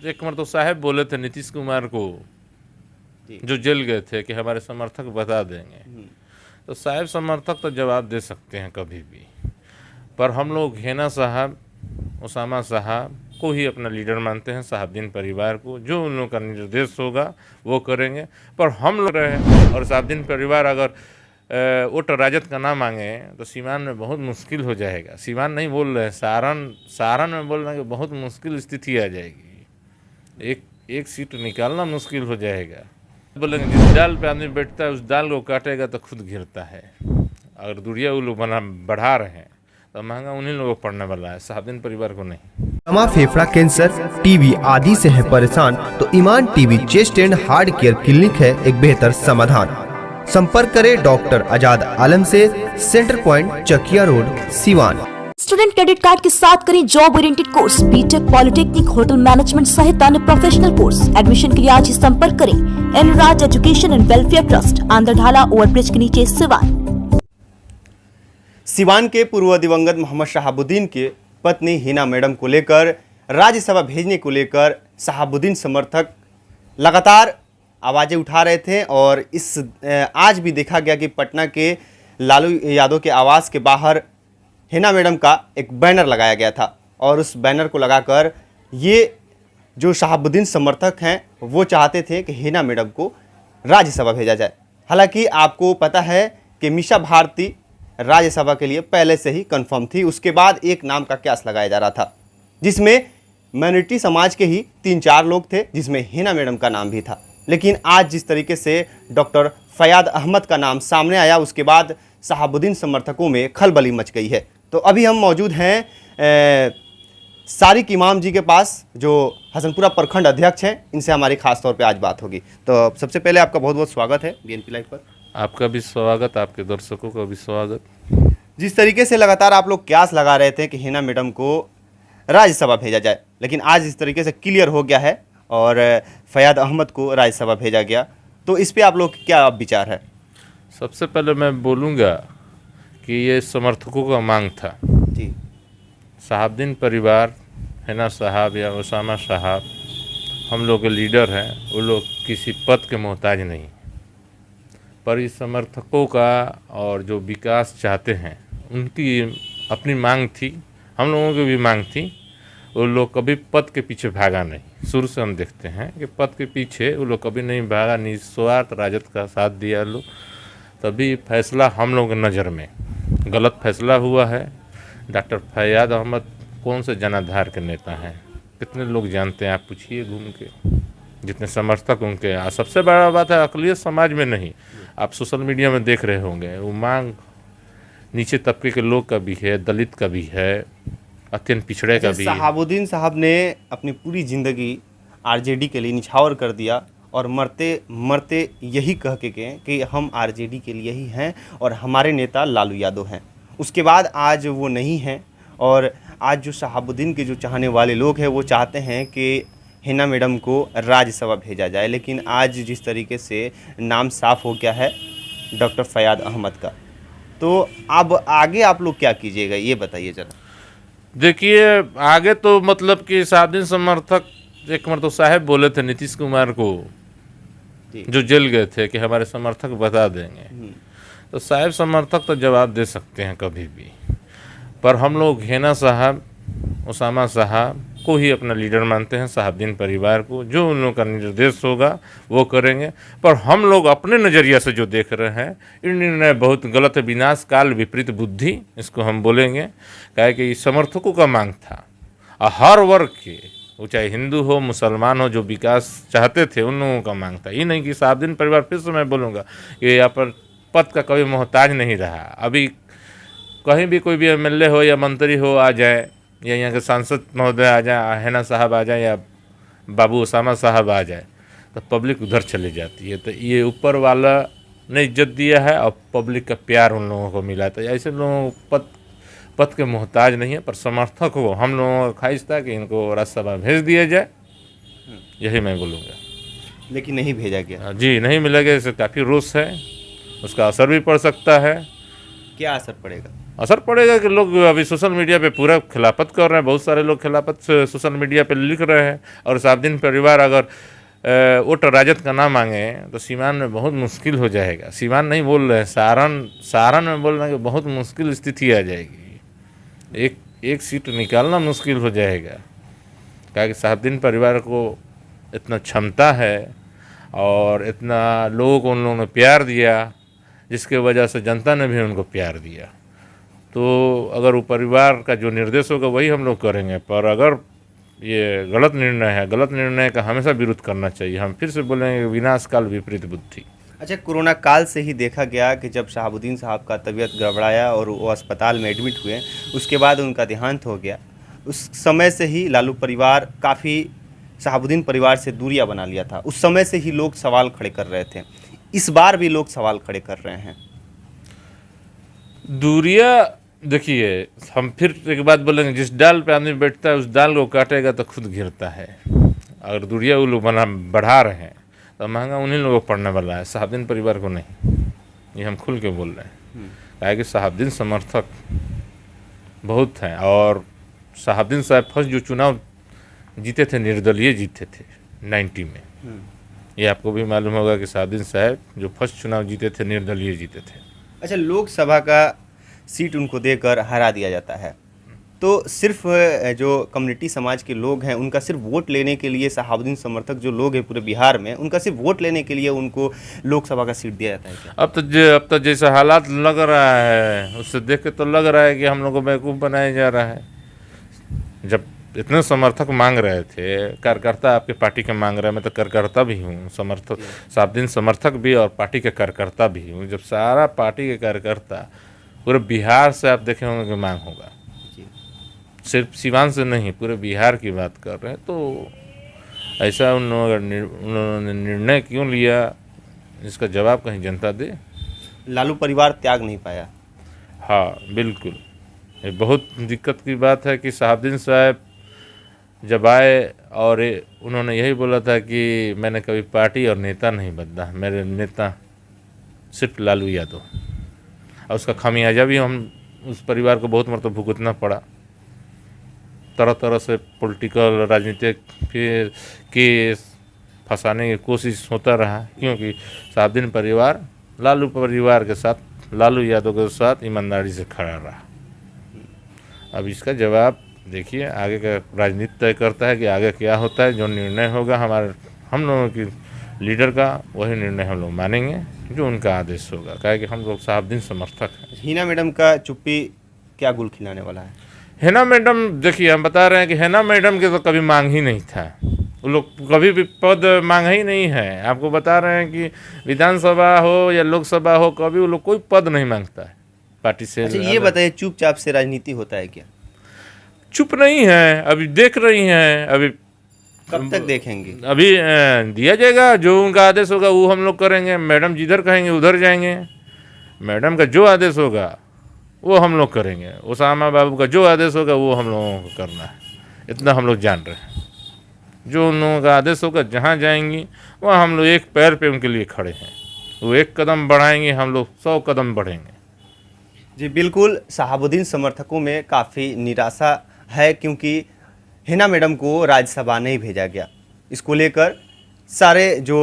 एक मरतो साहब बोले थे नीतीश कुमार को, जो जेल गए थे, कि हमारे समर्थक बता देंगे। तो साहब समर्थक तो जवाब दे सकते हैं कभी भी, पर हम लोग हेना साहब, उसामा साहब को ही अपना लीडर मानते हैं, साहबदीन परिवार को। जो उन लोगों का निर्देश होगा वो करेंगे। पर हम लोग रहे और साहबदीन परिवार अगर वोट राजद का ना मांगे तो सीवान में बहुत मुश्किल हो जाएगा। सीवान नहीं बोल रहे हैं, सारण में बोल रहे हैं कि बहुत मुश्किल स्थिति आ जाएगी। एक सीट निकालना मुश्किल हो जाएगा। बोलेंगे जिस डाल पे आदमी बैठता है उस डाल को काटेगा तो खुद गिरता है। अगर दूरिया वो लोग बढ़ा रहे हैं तो महंगा उन्हीं लोगों को पड़ने वाला है, साहबदीन परिवार को नहीं। दमा, फेफड़ा कैंसर, टीबी आदि से है परेशान तो Iman TB chest and heart care clinic है एक बेहतर समाधान। संपर्क करें डॉक्टर आजाद आलम से, centre point, Chakiya road, Siwan. Student credit card के साथ करें job oriented course, BTech, polytechnic, hotel management सहित अन्य प्रोफेशनल कोर्स। एडमिशन के लिए आज ही संपर्क करें Enraj education and welfare trust, आंध्रढाला ओवरब्रिज के नीचे, सिवान। सिवान के पूर्व दिवंगत मोहम्मद शहाबुद्दीन के पत्नी हिना मैडम को लेकर राज्यसभा भेजने को लेकर शहाबुद्दीन समर्थक लगातार आवाज़ें उठा रहे थे और आज भी देखा गया कि पटना के लालू यादव के आवास के बाहर हिना मैडम का एक बैनर लगाया गया था और उस बैनर को लगाकर ये जो शहाबुद्दीन समर्थक हैं वो चाहते थे कि हिना मैडम को राज्यसभा भेजा जाए। हालांकि आपको पता है कि मीसा भारती राज्यसभा के लिए पहले से ही कंफर्म थी। उसके बाद एक नाम का क्यास लगाया जा रहा था जिसमें माइनॉरिटी समाज के ही 3-4 लोग थे, जिसमें हिना मैडम का नाम भी था। लेकिन आज जिस तरीके से डॉक्टर फयाद अहमद का नाम सामने आया उसके बाद शहाबुद्दीन समर्थकों में खलबली मच गई है। तो अभी हम मौजूद हैं सारिक इमाम जी के पास, जो हसनपुरा प्रखंड अध्यक्ष हैं। इनसे हमारी खास तौर पे आज बात होगी। तो सबसे पहले आपका बहुत बहुत स्वागत है बीएनपी लाइव पर। आपका भी स्वागत, आपके दर्शकों का भी स्वागत। जिस तरीके से लगातार आप लोग क्यास लगा रहे थे कि हिना मैडम को राज्यसभा भेजा जाए, लेकिन आज इस तरीके से क्लियर हो गया है और फयाद अहमद को राज्यसभा भेजा गया, तो इस पे आप लोग क्या विचार है? सबसे पहले मैं बोलूँगा कि ये समर्थकों का मांग था जी। साहबदीन परिवार, हिना साहब या उसामा साहब हम लोग के लीडर हैं। वो लोग किसी पद के मोहताज नहीं, पर इस समर्थकों का और जो विकास चाहते हैं उनकी अपनी मांग थी, हम लोगों की भी मांग थी। वो लोग कभी पद के पीछे भागा नहीं। शुरू से हम देखते हैं कि पद के पीछे वो लोग कभी नहीं भागा, निस्वार्थ राजद का साथ दिया लोग। तभी फैसला हम लोगों की नज़र में गलत फैसला हुआ है। डॉक्टर फयाद अहमद कौन से जनाधार के नेता हैं, कितने लोग जानते हैं? आप पूछिए घूम के, जितने समर्थक उनके। सबसे बड़ा बात है अक़लियत समाज में नहीं, आप सोशल मीडिया में देख रहे होंगे, वो मांग नीचे तबके के लोग का भी है, दलित का भी है, अत्यंत पिछड़े का भी है। शहाबुद्दीन साहब ने अपनी पूरी ज़िंदगी आरजेडी के लिए निछावर कर दिया और मरते मरते यही कह के गए कि हम आरजेडी के लिए ही हैं और हमारे नेता लालू यादव हैं। उसके बाद आज वो नहीं हैं और आज जो शहाबुद्दीन के जो चाहने वाले लोग हैं वो चाहते हैं कि हिना मैडम को राज्यसभा भेजा जाए। लेकिन आज जिस तरीके से नाम साफ हो गया है डॉक्टर फयाद अहमद का, तो अब आगे आप लोग क्या कीजिएगा ये बताइए ज़रा। देखिए आगे तो मतलब कि साहबदीन समर्थक एक मरतो साहब बोले थे नीतीश कुमार को, जो जेल गए थे, कि हमारे समर्थक बता देंगे। तो साहब समर्थक तो जवाब दे सकते हैं कभी भी, पर हम लोग हेना साहब, उसामा साहब को ही अपना लीडर मानते हैं, साहबदीन परिवार को। जो उन लोगों का निर्देश होगा वो करेंगे। पर हम लोग अपने नज़रिया से जो देख रहे हैं ये निर्णय बहुत गलत है, विनाश काल विपरीत बुद्धि इसको हम बोलेंगे। क्या कि समर्थकों का मांग था और हर वर्ग के, वो चाहे हिंदू हो मुसलमान हो, जो विकास चाहते थे उन लोगों का मांग था। ये नहीं कि साहबदीन परिवार, फिर से मैं बोलूँगा कि यहाँ पर पद का कभी मोहताज नहीं रहा। अभी कहीं भी कोई भी एमएलए हो या मंत्री हो आ जाए, या यहाँ के सांसद महोदय आ जाए, हेना साहब आ जाए या बाबू उसामा साहब आ जाए, तो पब्लिक उधर चली जाती है। तो ये ऊपर वाला ने इज्जत दिया है और पब्लिक का प्यार उन लोगों को मिला। तो ऐसे लोगों को पद के मोहताज नहीं है, पर समर्थक हो हम लोगों का ख्वाहिश था कि इनको राज्यसभा भेज दिया जाए, यही मैं बोलूँगा। लेकिन नहीं भेजा गया। जी नहीं मिलेगा, इससे काफ़ी रोष है, उसका असर भी पड़ सकता है। क्या असर पड़ेगा? असर पड़ेगा कि लोग अभी सोशल मीडिया पे पूरा खिलाफत कर रहे हैं, बहुत सारे लोग खिलाफत सोशल मीडिया पे लिख रहे हैं। और साहबुद्दीन परिवार अगर वोट राजद का ना मांगे तो सीवान में बहुत मुश्किल हो जाएगा। सीवान नहीं बोल रहे हैं, सारण में बोल रहे हैं कि बहुत मुश्किल स्थिति आ जाएगी, एक सीट निकालना मुश्किल हो जाएगा। क्या कि साहबुद्दीन परिवार को इतना क्षमता है और इतना लोगों को उन लोगों ने प्यार दिया, जिसके वजह से जनता ने भी उनको प्यार दिया। तो अगर वो परिवार का जो निर्देश होगा वही हम लोग करेंगे। पर अगर ये गलत निर्णय है, गलत निर्णय का हमेशा विरोध करना चाहिए। हम फिर से बोलेंगे विनाश काल विपरीत बुद्धि। अच्छा, कोरोना काल से ही देखा गया कि जब शहाबुद्दीन साहब का तबीयत गड़बड़ाया और वो अस्पताल में एडमिट हुए, उसके बाद उनका देहांत हो गया। उस समय से ही लालू परिवार काफ़ी शहाबुद्दीन परिवार से दूरियां बना लिया था। उस समय से ही लोग सवाल खड़े कर रहे थे, इस बार भी लोग सवाल खड़े कर रहे हैं। दूरियां देखिए, हम फिर एक बात बोलेंगे, जिस डाल पे आदमी बैठता है उस डाल को काटेगा तो खुद गिरता है। अगर दूरियां वो लोग बढ़ा रहे हैं तो महंगा उन्हीं लोगों को पड़ने वाला है, शहाबुद्दीन परिवार को नहीं। ये हम खुल के बोल रहे हैं। क्या कि शहाबुद्दीन समर्थक बहुत हैं और शहाबुद्दीन साहब फर्स्ट जो चुनाव जीते थे निर्दलीय जीते थे 90 में। ये आपको भी मालूम होगा कि शहाबुद्दीन साहब जो फर्स्ट चुनाव जीते थे निर्दलीय जीते थे। अच्छा, लोकसभा का सीट उनको देकर हरा दिया जाता है, तो सिर्फ जो कम्युनिटी समाज के लोग हैं उनका सिर्फ वोट लेने के लिए, शहाबुद्दीन समर्थक जो लोग हैं पूरे बिहार में, उनका सिर्फ वोट लेने के लिए उनको लोकसभा का सीट दिया जाता है क्या? अब तो जैसा हालात लग रहा है उससे देख के तो लग रहा है कि हम लोग को बेवकूफ़ बनाया जा रहा है। जब इतने समर्थक मांग रहे थे, कार्यकर्ता आपके पार्टी के मांग रहे हैं, मैं तो कार्यकर्ता भी हूँ, समर्थक शहाबुद्दीन समर्थक भी और पार्टी के कार्यकर्ता भी हूँ। जब सारा पार्टी के कार्यकर्ता पूरे बिहार से आप देखे होंगे कि मांग होगा, सिर्फ सिवान से नहीं पूरे बिहार की बात कर रहे हैं, तो ऐसा उन्होंने निर्णय क्यों लिया, इसका जवाब कहीं जनता दे। लालू परिवार त्याग नहीं पाया। हाँ बिल्कुल, ये बहुत दिक्कत की बात है कि शहाबुद्दीन साहब जब आए और उन्होंने यही बोला था कि मैंने कभी पार्टी और नेता नहीं बदला, मेरे नेता सिर्फ लालू यादव। और उसका खामियाजा भी हम उस परिवार को बहुत मतलब भुगतना पड़ा। तरह तरह से पॉलिटिकल राजनीतिक फिर केस फंसाने की कोशिश होता रहा, क्योंकि शहाबुद्दीन परिवार लालू परिवार के साथ, लालू यादव के साथ ईमानदारी से खड़ा रहा। अब इसका जवाब देखिए, आगे का राजनीति तय करता है कि आगे क्या होता है। जो निर्णय होगा हम लोगों की लीडर का, वही निर्णय हम लोग मानेंगे जो उनका आदेश होगा। कहे कि हम लोग शहाबुद्दीन समर्थक हैं। हिना मैडम का चुप्पी क्या गुल खिलाने वाला है? हिना मैडम देखिए, हम बता रहे हैं कि हिना मैडम के तो कभी मांग ही नहीं था, वो लोग कभी भी पद मांगा ही नहीं है। आपको बता रहे हैं कि विधानसभा हो या लोकसभा हो, कभी वो लोग कोई पद नहीं मांगता है पार्टी से। अच्छा, ये बताइए, चुपचाप से राजनीति होता है क्या? चुप नहीं है, अभी देख रही हैं। अभी कब तक देखेंगे? अभी दिया जाएगा, जो उनका आदेश होगा वो हम लोग करेंगे। मैडम जिधर कहेंगे उधर जाएंगे। मैडम का जो आदेश होगा वो हम लोग करेंगे। ओसामा बाबू का जो आदेश होगा वो हम लोगों को करना है, इतना हम लोग जान रहे हैं। जो उन लोगों का आदेश होगा, जहाँ जाएंगी वहाँ हम लोग एक पैर पे उनके लिए खड़े हैं। वो एक कदम बढ़ाएंगे, हम लोग 100 कदम बढ़ेंगे। जी बिल्कुल, शहाबुद्दीन समर्थकों में काफ़ी निराशा है, क्योंकि हिना मैडम को राज्यसभा नहीं भेजा गया। इसको लेकर सारे जो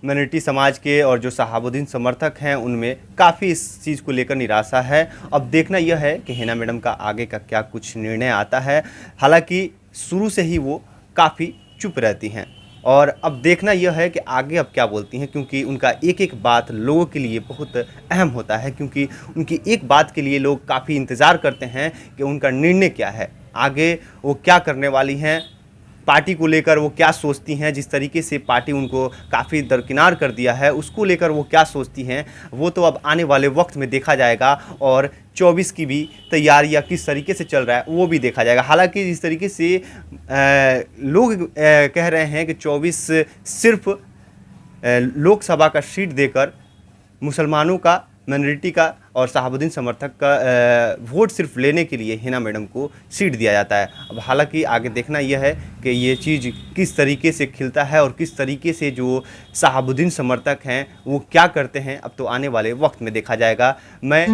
माइनॉरिटी समाज के और जो शहाबुद्दीन समर्थक हैं उनमें काफ़ी इस चीज़ को लेकर निराशा है। अब देखना यह है कि हिना मैडम का आगे का क्या कुछ निर्णय आता है। हालांकि शुरू से ही वो काफ़ी चुप रहती हैं और अब देखना यह है कि आगे अब क्या बोलती हैं, क्योंकि उनका एक एक बात लोगों के लिए बहुत अहम होता है, क्योंकि उनकी एक बात के लिए लोग काफ़ी इंतज़ार करते हैं कि उनका निर्णय क्या है, आगे वो क्या करने वाली हैं, पार्टी को लेकर वो क्या सोचती हैं। जिस तरीके से पार्टी उनको काफ़ी दरकिनार कर दिया है, उसको लेकर वो क्या सोचती हैं, वो तो अब आने वाले वक्त में देखा जाएगा। और 24 की भी तैयारियां किस तरीके से चल रहा है वो भी देखा जाएगा। हालांकि जिस तरीके से लोग कह रहे हैं कि 24 सिर्फ लोकसभा का सीट देकर मुसलमानों का, माइनॉरिटी का और शहाबुद्दीन समर्थक का वोट सिर्फ लेने के लिए हिना मैडम को सीट दिया जाता है। अब हालांकि आगे देखना यह है कि ये चीज़ किस तरीके से खिलता है और किस तरीके से जो शहाबुद्दीन समर्थक हैं वो क्या करते हैं, अब तो आने वाले वक्त में देखा जाएगा। मैं